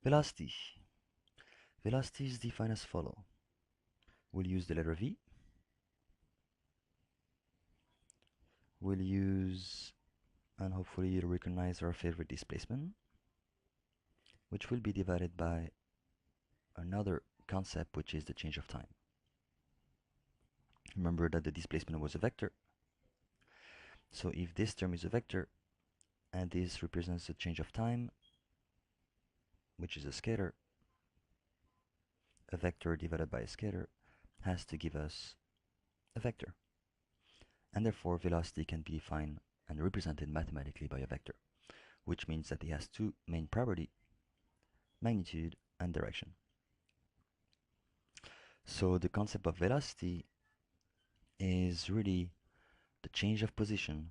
Velocity. Velocity is defined as follow. We'll use the letter V. We'll use, and hopefully you'll recognize our favorite displacement, which will be divided by another concept, which is the change of time. Remember that the displacement was a vector. So if this term is a vector, and this represents the change of time, which is a scalar, a vector divided by a scalar has to give us a vector. And therefore, velocity can be defined and represented mathematically by a vector, which means that it has two main properties, magnitude and direction. So the concept of velocity is really the change of position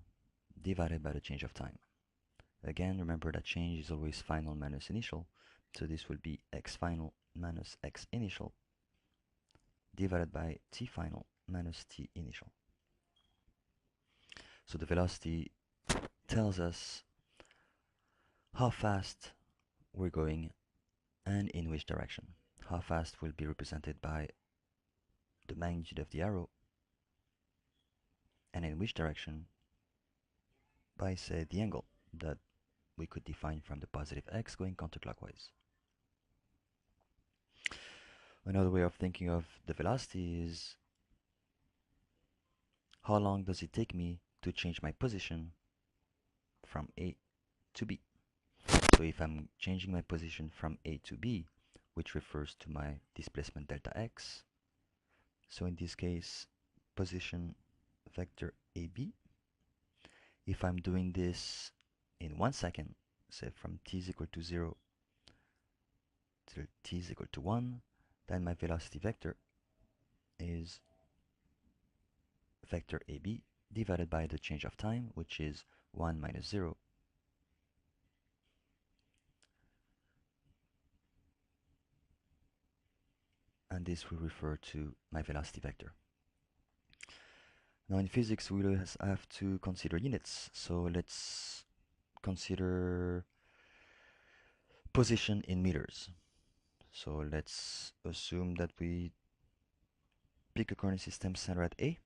divided by the change of time. Again, remember that change is always final minus initial, so this will be x final minus x initial divided by t final minus t initial. So the velocity tells us how fast we're going and in which direction. How fast will be represented by the magnitude of the arrow, and in which direction by, say, the angle that we could define from the positive x going counterclockwise. Another way of thinking of the velocity is how long does it take me to change my position from A to B. So if I'm changing my position from A to B, which refers to my displacement delta x, so in this case, position vector AB, if I'm doing this in 1 second, say from t is equal to 0 till t is equal to 1, then my velocity vector is vector AB divided by the change of time, which is 1 minus 0. And this will refer to my velocity vector. Now in physics, we will have to consider units. So let's consider position in meters. So let's assume that we pick a coordinate system center at A.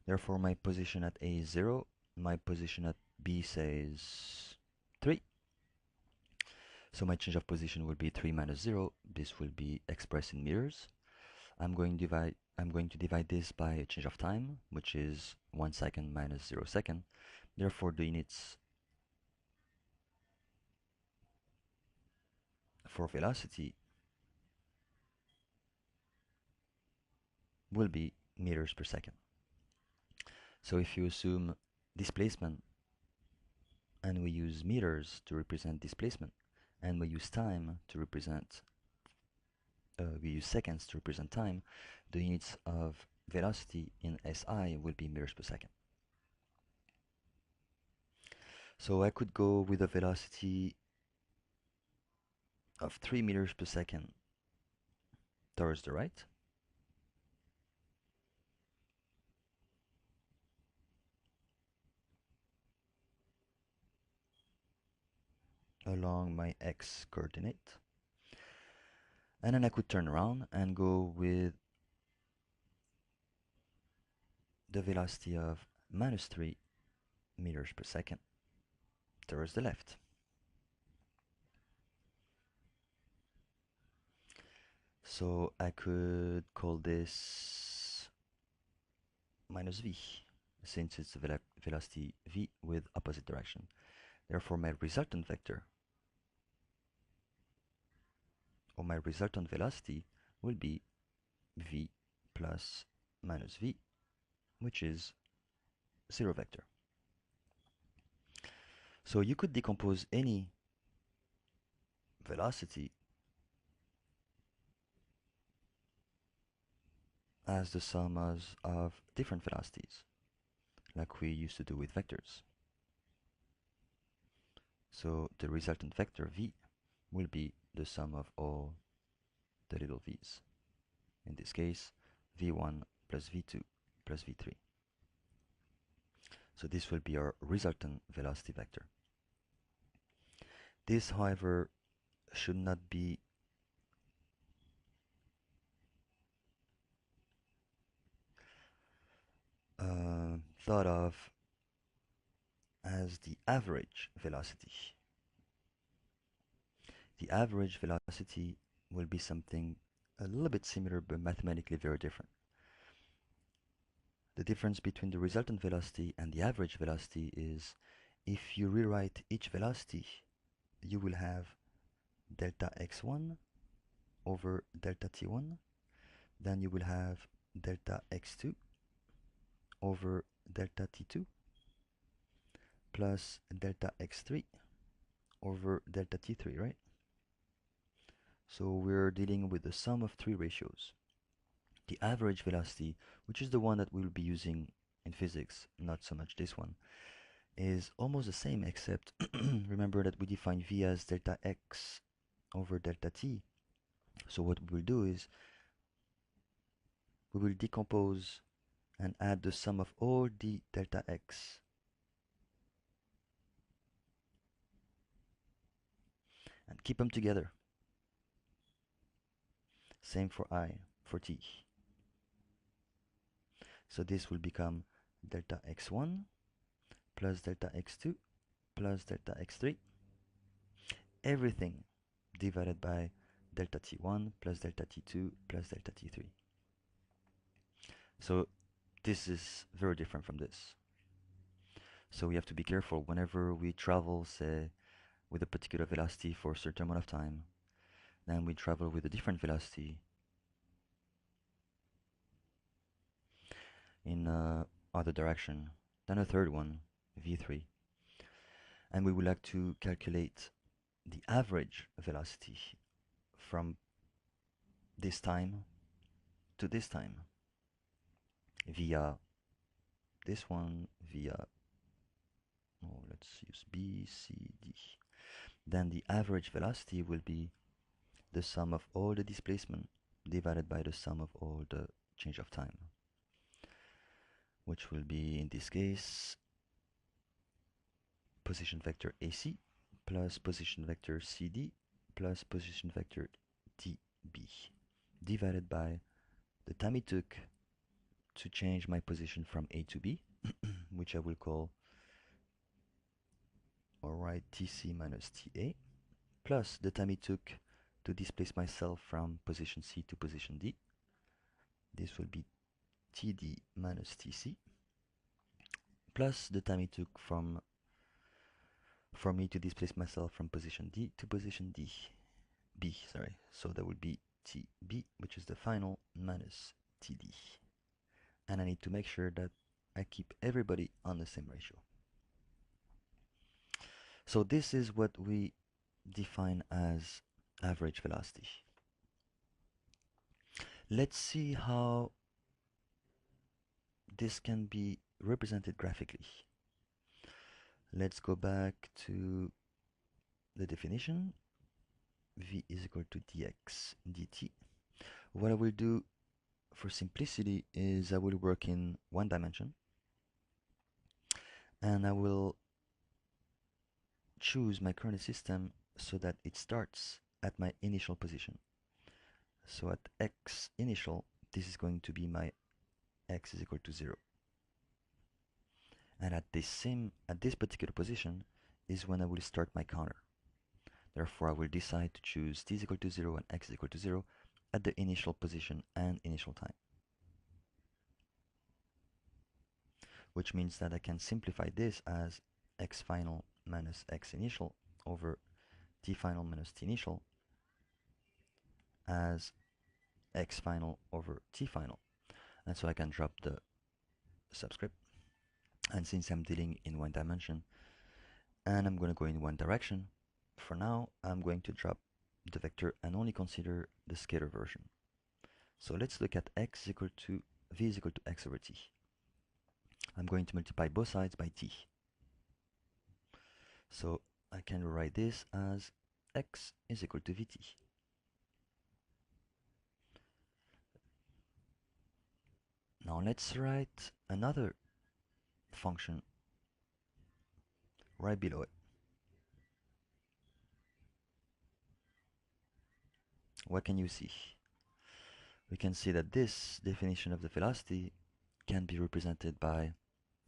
Therefore, my position at A is 0. My position at B says 3. So my change of position will be 3 minus 0. This will be expressed in meters. I'm going to divide this by a change of time, which is 1 second minus 0 second. Therefore, the units for velocity will be meters per second. So if you assume displacement and we use meters to represent displacement, and we use time to represent, we use seconds to represent time, the units of velocity in SI will be meters per second. So I could go with a velocity of 3 meters per second towards the right, along my x coordinate, and then I could turn around and go with the velocity of minus 3 meters per second towards the left. So I could call this minus v, since it's the velocity v with opposite direction. Therefore, my resultant vector, or my resultant velocity, will be v plus minus v, which is 0 vector. So you could decompose any velocity as the sum of different velocities, like we used to do with vectors. So the resultant vector v will be the sum of all the little v's. In this case, v1 plus v2 plus v3. So this will be our resultant velocity vector. This, however, should not be thought of as the average velocity. The average velocity will be something a little bit similar but mathematically very different. The difference between the resultant velocity and the average velocity is if you rewrite each velocity, you will have delta x1 over delta t1, then you will have delta x2 over delta t2 plus delta x3 over delta t3, right? So we're dealing with the sum of three ratios. The average velocity, which is the one that we'll be using in physics, not so much this one, is almost the same, except remember that we define v as delta x over delta t. So what we will do is we will decompose and add the sum of all the delta x and keep them together. Same for for t. So this will become delta x1 plus delta x2 plus delta x3, everything divided by delta t1 plus delta t2 plus delta t3. So this is very different from this. So we have to be careful whenever we travel, say, with a particular velocity for a certain amount of time, then we travel with a different velocity in other direction, then a third one, v3, and we would like to calculate the average velocity from this time to this time via this one, via, oh, let's use B, C, D. Then the average velocity will be the sum of all the displacement divided by the sum of all the change of time, which will be, in this case, position vector AC plus position vector CD plus position vector DB divided by the time it took to change my position from A to B, which I will call, alright, TC minus TA, plus the time it took to displace myself from position C to position D. This will be TD minus TC, plus the time it took for me to displace myself from position D to position B, sorry. So that would be TB, which is the final, minus TD. And I need to make sure that I keep everybody on the same ratio. So this is what we define as average velocity. Let's see how this can be represented graphically. Let's go back to the definition. V is equal to dx dt. What I will do for simplicity is I will work in one dimension, and I will choose my coordinate system so that it starts at my initial position. So at x initial, this is going to be my x is equal to 0. And at this particular position is when I will start my counter. Therefore, I will decide to choose t is equal to 0 and x is equal to 0 at the initial position and initial time. Which means that I can simplify this as x final minus x initial over t final minus t initial as x final over t final. And so I can drop the subscript. And since I'm dealing in one dimension and I'm going to go in one direction, for now I'm going to drop the vector and only consider the scalar version. So let's look at x is equal to v is equal to x over t. I'm going to multiply both sides by t. So I can write this as x is equal to vt. Now let's write another function right below it. what can you see? We can see that this definition of the velocity can be represented by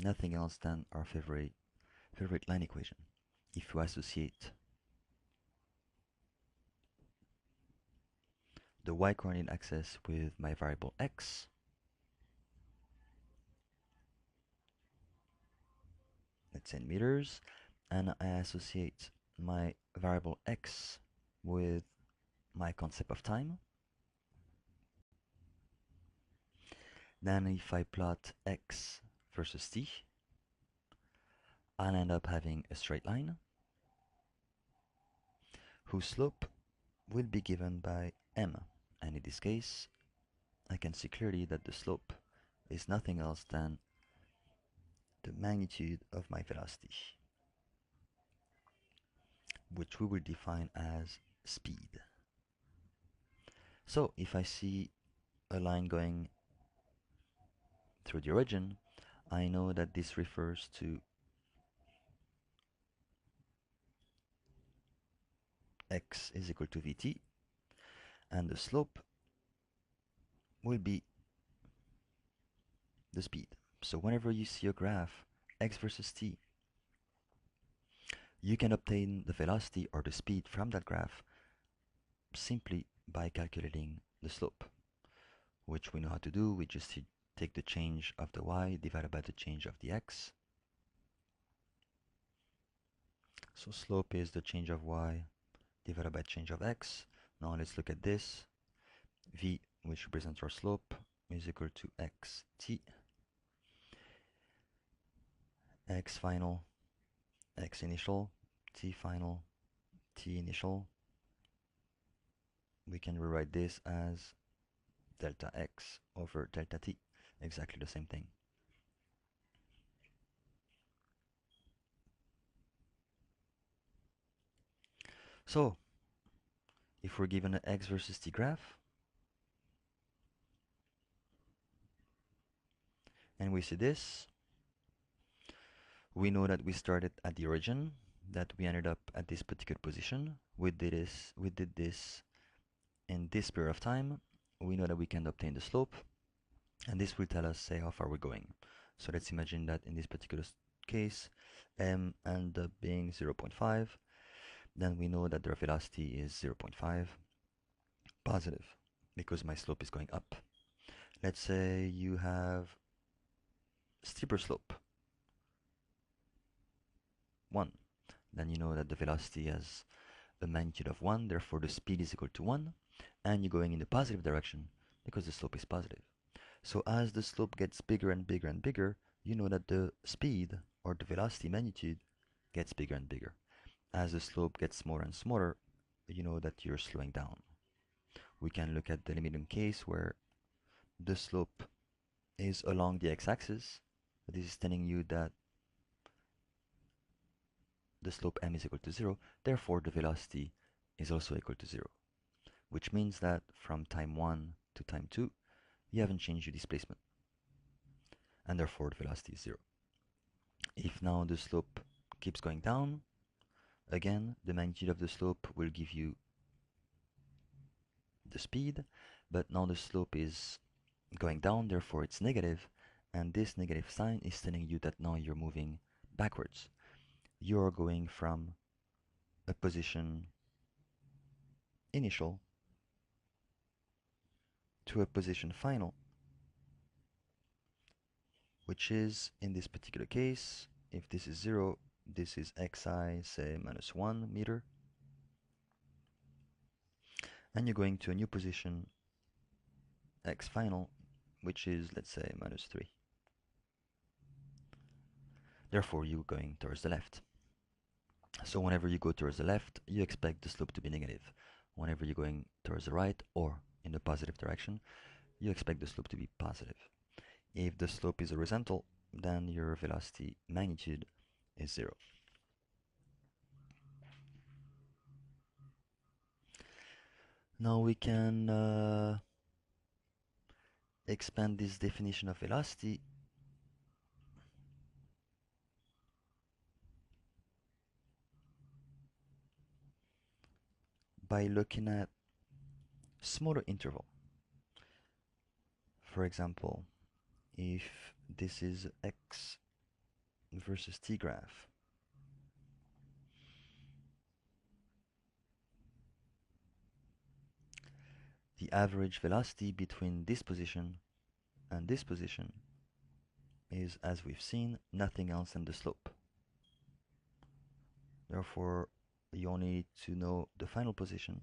nothing else than our favorite line equation. If we associate the y-coordinate axis with my variable x, let's say in meters, and I associate my variable x with my concept of time, then if I plot x versus t, I'll end up having a straight line whose slope will be given by m, and in this case I can see clearly that the slope is nothing else than the magnitude of my velocity, which we will define as speed. So if I see a line going through the origin, I know that this refers to x is equal to vt, and the slope will be the speed. So whenever you see a graph x versus t, you can obtain the velocity or the speed from that graph simply by calculating the slope, which we know how to do. We just take the change of the y divided by the change of the x. So slope is the change of y divided by change of x. Now let's look at this. V, which represents our slope, is equal to xt, x final, x initial, t final, t initial. We can rewrite this as delta x over delta t, exactly the same thing. So if we're given an x versus t graph, and we see this, we know that we started at the origin, that we ended up at this particular position. We did this in this period of time. We know that we can obtain the slope, and this will tell us, say, how far we're going. So let's imagine that in this particular case, m ended up being 0.5. Then we know that their velocity is 0.5 positive because my slope is going up. Let's say you have steeper slope, 1. Then you know that the velocity has a magnitude of 1, therefore the speed is equal to 1, and you're going in the positive direction because the slope is positive. So as the slope gets bigger and bigger and bigger, you know that the speed or the velocity magnitude gets bigger and bigger. As the slope gets smaller and smaller, you know that you're slowing down. We can look at the limiting case where the slope is along the x-axis. This is telling you that the slope m is equal to 0, therefore the velocity is also equal to 0, which means that from time 1 to time 2, you haven't changed your displacement, and therefore the velocity is 0. If now the slope keeps going down, again, the magnitude of the slope will give you the speed, but now the slope is going down, therefore it's negative, and this negative sign is telling you that now you're moving backwards. You're going from a position initial to a position final, which is, in this particular case, if this is 0, this is xi, say, minus 1 meter, and you're going to a new position, x final, which is, let's say, minus 3. Therefore, you're going towards the left. So whenever you go towards the left, you expect the slope to be negative. Whenever you're going towards the right or in the positive direction, you expect the slope to be positive. If the slope is horizontal, then your velocity magnitude is 0. Now we can expand this definition of velocity by looking at smaller interval. For example, if this is x versus t graph, the average velocity between this position and this position is, as we've seen, nothing else than the slope. Therefore, you only need to know the final position,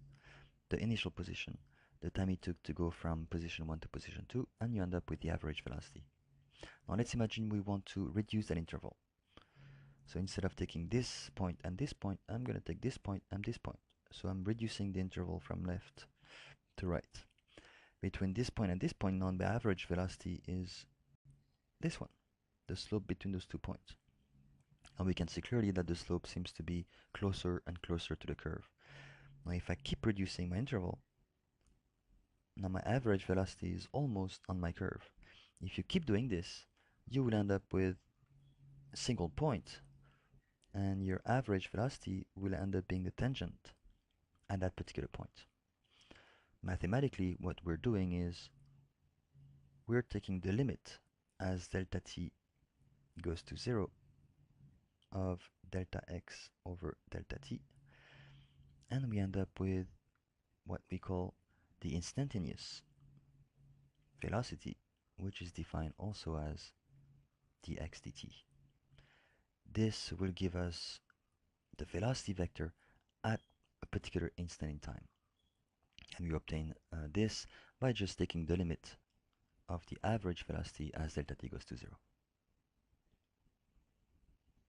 the initial position, the time it took to go from position 1 to position 2, and you end up with the average velocity. Now let's imagine we want to reduce that interval. So instead of taking this point and this point, I'm going to take this point and this point. So I'm reducing the interval from left to right. Between this point and this point, now the average velocity is this one, the slope between those 2 points. And we can see clearly that the slope seems to be closer and closer to the curve. Now if I keep reducing my interval, now my average velocity is almost on my curve. If you keep doing this, you will end up with a single point, and your average velocity will end up being the tangent at that particular point. Mathematically, what we're doing is we're taking the limit as delta t goes to 0 of delta x over delta t, and we end up with what we call the instantaneous velocity, which is defined also as dx dt. This will give us the velocity vector at a particular instant in time. And we obtain this by just taking the limit of the average velocity as delta t goes to 0.